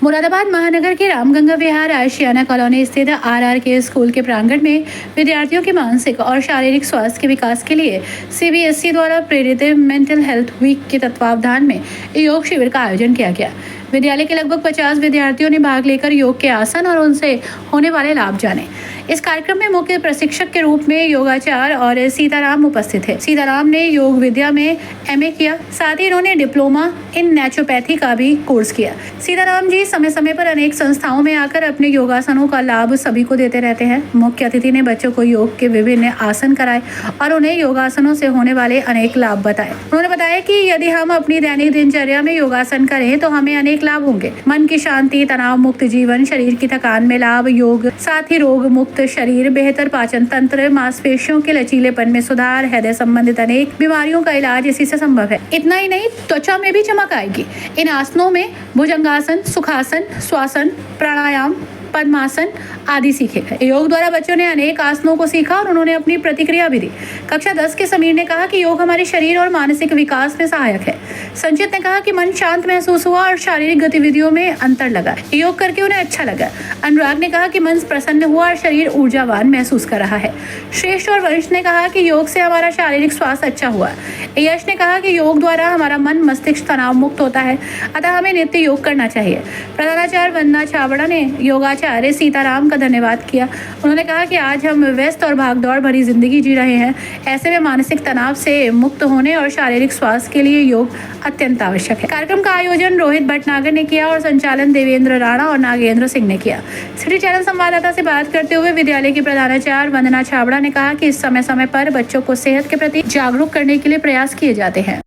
मुरादाबाद महानगर के रामगंगा विहार आशियाना कॉलोनी स्थित RRK स्कूल के प्रांगण में विद्यार्थियों के मानसिक और शारीरिक स्वास्थ्य के विकास के लिए CBSE द्वारा प्रेरित मेंटल हेल्थ वीक के तत्वावधान में योग शिविर का आयोजन किया गया। विद्यालय के लगभग 50 विद्यार्थियों ने भाग लेकर योग के आसन और उनसे होने वाले लाभ जाने। इस कार्यक्रम में मुख्य प्रशिक्षक के रूप में योगाचार्य और सीताराम उपस्थित थे। सीताराम ने योग विद्या में MA किया, साथ ही इन्होंने डिप्लोमा इन नेचुरोपैथी का भी कोर्स किया। सीताराम जी समय समय पर अनेक संस्थाओं में आकर अपने योगासनों का लाभ सभी को देते रहते हैं। मुख्य अतिथि ने बच्चों को योग के विभिन्न आसन कराए और उन्हें योगासनों से होने वाले अनेक लाभ बताए। उन्होंने बताया कि यदि हम अपनी दैनिक दिनचर्या में योगासन करें तो हमें अनेक लाभ होंगे। मन की शांति, तनाव मुक्त जीवन, शरीर की थकान में लाभ, योग साथ ही रोग मुक्त शरीर, बेहतर पाचन तंत्र, मांसपेशियों के लचीलेपन में सुधार, हृदय संबंधित अनेक बीमारियों का इलाज इसी से संभव है। इतना ही नहीं, त्वचा में भी चमक आएगी। इन आसनों में भुजंगासन, सुखासन, श्वासन, प्राणायाम, पद्मासन आदि सीखे गए। योग द्वारा बच्चों ने अनेक आसनों को सीखा और उन्होंने अपनी प्रतिक्रिया भी दी। कक्षा 10 के समीर ने कहा कि योग हमारे शरीर और मानसिक विकास में सहायक है। संचित ने कहा कि मन शांत महसूस हुआ और शारीरिक गतिविधियों में अंतर लगा। योग करके उन्हें अच्छा लगा। अनुराग ने कहा कि मन प्रसन्न हुआ और शरीर ऊर्जावान महसूस कर रहा है। श्रेष्ठ और वरिष्ठ ने कहा कि योग से हमारा शारीरिक स्वास्थ्य अच्छा हुआ। यश ने कहा कि योग द्वारा हमारा मन मस्तिष्क तनाव मुक्त होता है, अतः हमें नित्य योग करना चाहिए। प्रधानाचार्य वंदना छाबड़ा ने योगाचार्य सीताराम का धन्यवाद किया। उन्होंने कहा कि आज हम व्यस्त और भागदौड़ भरी जिंदगी जी रहे हैं, ऐसे में मानसिक तनाव से मुक्त होने और शारीरिक स्वास्थ्य के लिए योग अत्यंत आवश्यक है। कार्यक्रम का आयोजन रोहित भटनागर ने किया और संचालन देवेंद्र राणा और नागेंद्र सिंह ने किया। सिटी चैनल संवाददाता से बात करते हुए विद्यालय की प्रधानाचार्य वंदना छाबड़ा ने कहा कि समय समय पर बच्चों को सेहत के प्रति जागरूक करने के लिए प्रयास किए जाते हैं।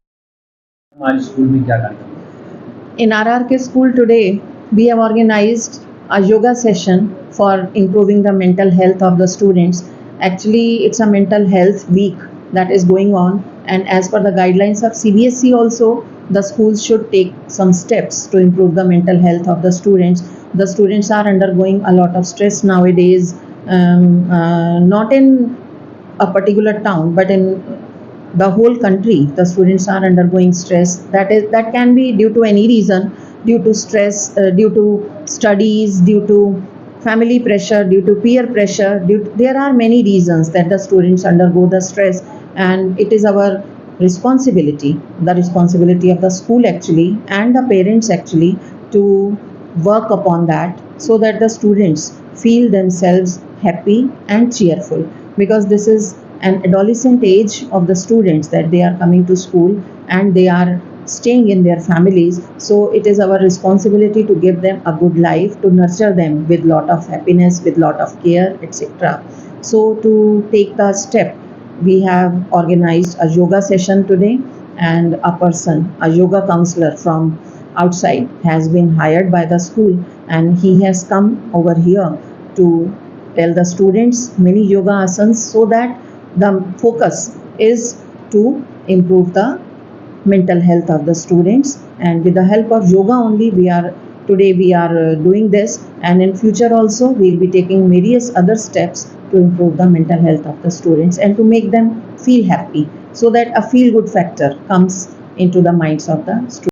हमारे स्कूल में क्या कार्यक्रम? In RRK school today, we have organized a yoga session for improving the mental health of the students. Actually, it's a mental health week that is going on, and as per the guidelines of CBSE also, the schools should take some steps to improve the mental health of the students. The students are undergoing a lot of stress nowadays, not in a particular town, but in the whole country. The students are undergoing stress. That can be due to any reason, due to stress, due to studies, due to family pressure, due to peer pressure. There are many reasons that the students undergo the stress, and it is our responsibility, the responsibility of the school actually and the parents actually, to work upon that so that the students feel themselves happy and cheerful, because this is an adolescent age of the students that they are coming to school and they are staying in their families. So it is our responsibility to give them a good life, to nurture them with lot of happiness, with lot of care, etc. So to take the step, we have organized a yoga session today, and a person, a yoga counselor from outside has been hired by the school, and he has come over here to tell the students many yoga asanas, so that the focus is to improve the mental health of the students. And with the help of yoga only, we are doing this, and in future also we will be taking various other steps to improve the mental health of the students and to make them feel happy, so that a feel good factor comes into the minds of the students.